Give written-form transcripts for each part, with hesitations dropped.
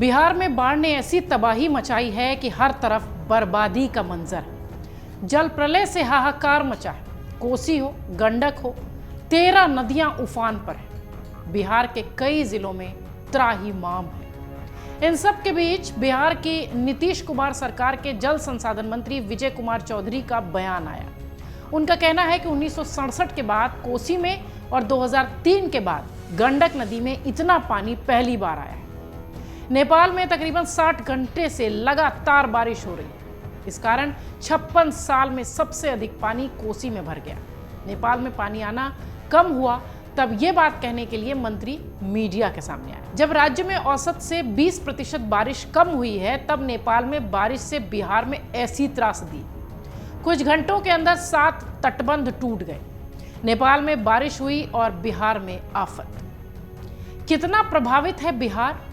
बिहार में बाढ़ ने ऐसी तबाही मचाई है कि हर तरफ बर्बादी का मंजर है। जल प्रलय से हाहाकार मचा है। कोसी हो, गंडक हो, 13 नदियां उफान पर है। बिहार के कई जिलों में त्राहिमाम है। इन सब के बीच बिहार की नीतीश कुमार सरकार के जल संसाधन मंत्री विजय कुमार चौधरी का बयान आया। उनका कहना है कि 1967 के बाद कोसी में और 2003 के बाद गंडक नदी में इतना पानी पहली बार आया है। नेपाल में तकरीबन 60 घंटे से लगातार बारिश हो रही है। इस कारण 56 साल में सबसे अधिक पानी कोसी में भर गया। नेपाल में पानी आना कम हुआ तब ये बात कहने के लिए मंत्री मीडिया के सामने आए। जब राज्य में औसत से 20% बारिश कम हुई है तब नेपाल में बारिश से बिहार में ऐसी त्रासदी। कुछ घंटों के अंदर 7 तटबंध टूट गए। नेपाल में बारिश हुई और बिहार में आफत। कितना प्रभावित है बिहार?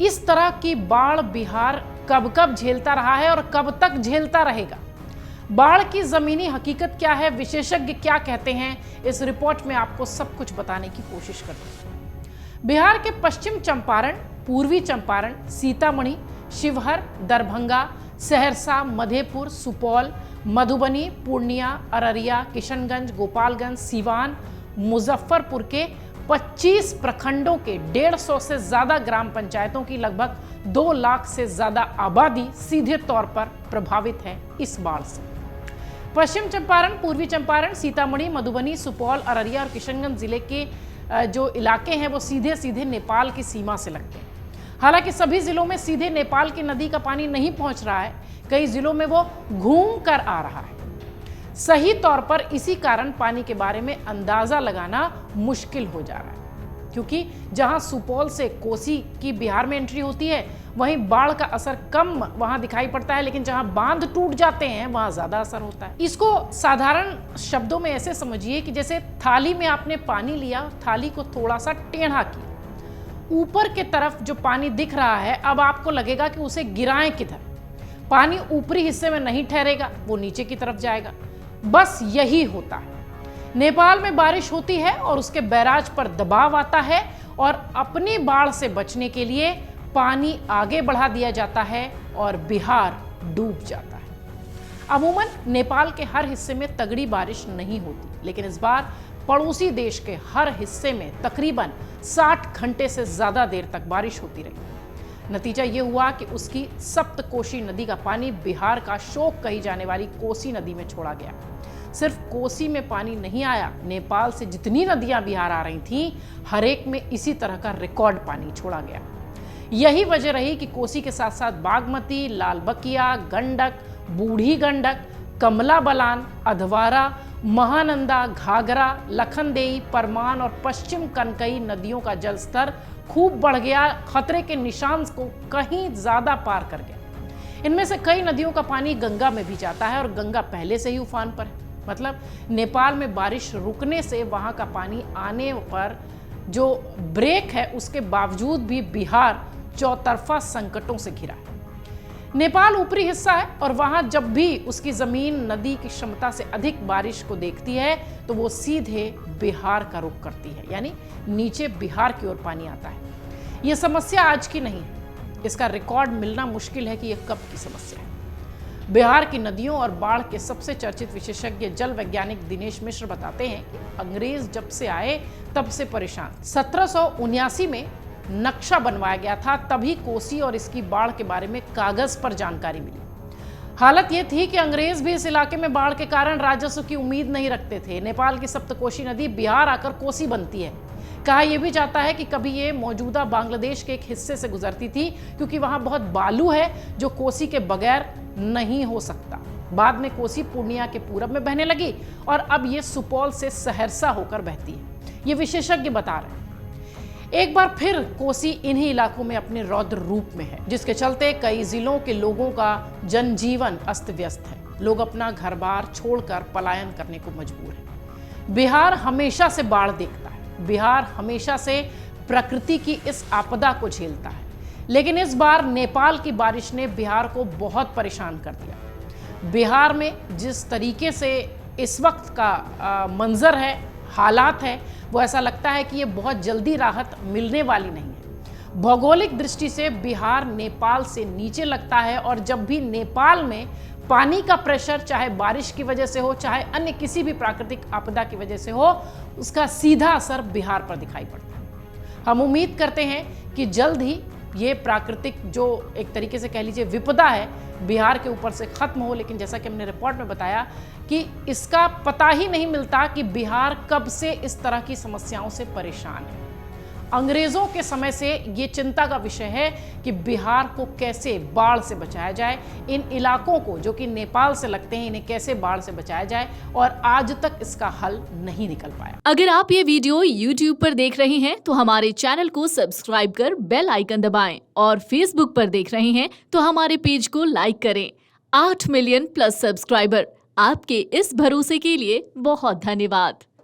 इस तरह की बाढ़ बिहार कब कब झेलता रहा है और कब तक झेलता रहेगा? बाढ़ की जमीनी हकीकत क्या है, विशेषज्ञ क्या कहते हैं, इस रिपोर्ट में आपको सब कुछ बताने की कोशिश करते हैं। बिहार के पश्चिम चंपारण, पूर्वी चंपारण, सीतामढ़ी, शिवहर, दरभंगा, सहरसा, मधेपुर, सुपौल, मधुबनी, पूर्णिया, अररिया, किशनगंज, गोपालगंज, सीवान, मुजफ्फरपुर के 25 प्रखंडों के 150 से ज्यादा ग्राम पंचायतों की लगभग 2 लाख से ज्यादा आबादी सीधे तौर पर प्रभावित है इस बाढ़ से। पश्चिम चंपारण, पूर्वी चंपारण, सीतामढ़ी, मधुबनी, सुपौल, अररिया और किशनगंज जिले के जो इलाके हैं वो सीधे सीधे नेपाल की सीमा से लगते हैं। हालांकि सभी जिलों में सीधे नेपाल की नदी का पानी नहीं पहुंच रहा है, कई जिलों में वो घूम कर आ रहा है। सही तौर पर इसी कारण पानी के बारे में अंदाजा लगाना मुश्किल हो जा रहा है, क्योंकि जहां सुपौल से कोसी की बिहार में एंट्री होती है वहीं बाढ़ का असर कम वहां दिखाई पड़ता है, लेकिन जहां बांध टूट जाते हैं वहां ज्यादा असर होता है। इसको साधारण शब्दों में ऐसे समझिए कि जैसे थाली में आपने पानी लिया, थाली को थोड़ा सा टेढ़ा किया, ऊपर के तरफ जो पानी दिख रहा है अब आपको लगेगा कि उसे गिराएं किधर। पानी ऊपरी हिस्से में नहीं ठहरेगा, वो नीचे की तरफ जाएगा। बस यही होता है। नेपाल में बारिश होती है और उसके बैराज पर दबाव आता है और अपनी बाढ़ से बचने के लिए पानी आगे बढ़ा दिया जाता है और बिहार डूब जाता है। अमूमन नेपाल के हर हिस्से में तगड़ी बारिश नहीं होती, लेकिन इस बार पड़ोसी देश के हर हिस्से में तकरीबन 60 घंटे से ज्यादा देर तक बारिश होती रही। नतीजा ये हुआ कि उसकी सप्तकोशी नदी का पानी बिहार का शोक कही जाने वाली कोसी नदी में छोड़ा गया। सिर्फ कोसी में पानी नहीं आया, नेपाल से जितनी नदियां बिहार आ रही थीं, हर एक में इसी तरह का रिकॉर्ड पानी छोड़ा गया। यही वजह रही कि कोसी के साथ साथ बागमती, लालबकिया, गंडक, बूढ़ी गंडक, कमला बलान, अधवारा, महानंदा, घाघरा, लखनदेई, परमान और पश्चिम कनकई नदियों का जलस्तर खूब बढ़ गया, खतरे के निशान को कहीं ज्यादा पार कर गया। इनमें से कई नदियों का पानी गंगा में भी जाता है और गंगा पहले से ही उफान पर है। मतलब नेपाल में बारिश रुकने से वहां का पानी आने पर जो ब्रेक है उसके बावजूद भी बिहार चौतरफा संकटों से घिरा है। नेपाल ऊपरी हिस्सा है और वहां जब भी उसकी जमीन नदी की क्षमता से अधिक बारिश को देखती है तो वो सीधे बिहार का रुख करती है, यानी नीचे बिहार की ओर पानी आता है। यह समस्या आज की नहीं है, इसका रिकॉर्ड मिलना मुश्किल है कि यह कब की समस्या है। बिहार की नदियों और बाढ़ के सबसे चर्चित विशेषज्ञ जल वैज्ञानिक दिनेश मिश्र बताते हैं कि अंग्रेज जब से आए तब से परेशान। 1779 में नक्शा बनवाया गया था, तभी कोसी और इसकी बाढ़ के बारे में कागज पर जानकारी मिली। हालत यह थी कि अंग्रेज भी इस इलाके में बाढ़ के कारण राजस्व की उम्मीद नहीं रखते थे। नेपाल की सप्तकोशी नदी बिहार आकर कोसी बनती है। कहा यह भी जाता है कि कभी ये मौजूदा बांग्लादेश के एक हिस्से से गुजरती थी, क्योंकि वहां बहुत बालू है जो कोसी के बगैर नहीं हो सकता। बाद में कोसी पूर्णिया के पूरब में बहने लगी और अब ये सुपौल से सहरसा होकर बहती है। ये विशेषज्ञ बता रहे हैं। एक बार फिर कोसी इन्हीं इलाकों में अपने रौद्र रूप में है, जिसके चलते कई जिलों के लोगों का जनजीवन अस्त व्यस्त है। लोग अपना घर बार छोड़कर पलायन करने को मजबूर है। बिहार हमेशा से बाढ़ देखता है, बिहार हमेशा से प्रकृति की इस आपदा को झेलता है, लेकिन इस बार नेपाल की बारिश ने बिहार को बहुत परेशान कर दिया। बिहार में जिस तरीके से इस वक्त का मंजर है, हालात है, वो ऐसा लगता है कि ये बहुत जल्दी राहत मिलने वाली नहीं है। भौगोलिक दृष्टि से बिहार नेपाल से नीचे लगता है और जब भी नेपाल में पानी का प्रेशर चाहे बारिश की वजह से हो चाहे अन्य किसी भी प्राकृतिक आपदा की वजह से हो, उसका सीधा असर बिहार पर दिखाई पड़ता है। हम उम्मीद करते हैं कि जल्द ही ये प्राकृतिक जो एक तरीके से कह लीजिए विपदा है बिहार के ऊपर से खत्म हो, लेकिन जैसा कि हमने रिपोर्ट में बताया कि इसका पता ही नहीं मिलता कि बिहार कब से इस तरह की समस्याओं से परेशान है। अंग्रेजों के समय से ये चिंता का विषय है कि बिहार को कैसे बाढ़ से बचाया जाए, इन इलाकों को जो कि नेपाल से लगते हैं इन्हें कैसे बाढ़ से बचाया जाए, और आज तक इसका हल नहीं निकल पाया। अगर आप ये वीडियो YouTube पर देख रहे हैं तो हमारे चैनल को सब्सक्राइब कर बेल आइकन दबाएं, और Facebook पर देख रहे हैं तो हमारे पेज को लाइक करें। 8 मिलियन प्लस सब्सक्राइबर, आपके इस भरोसे के लिए बहुत धन्यवाद।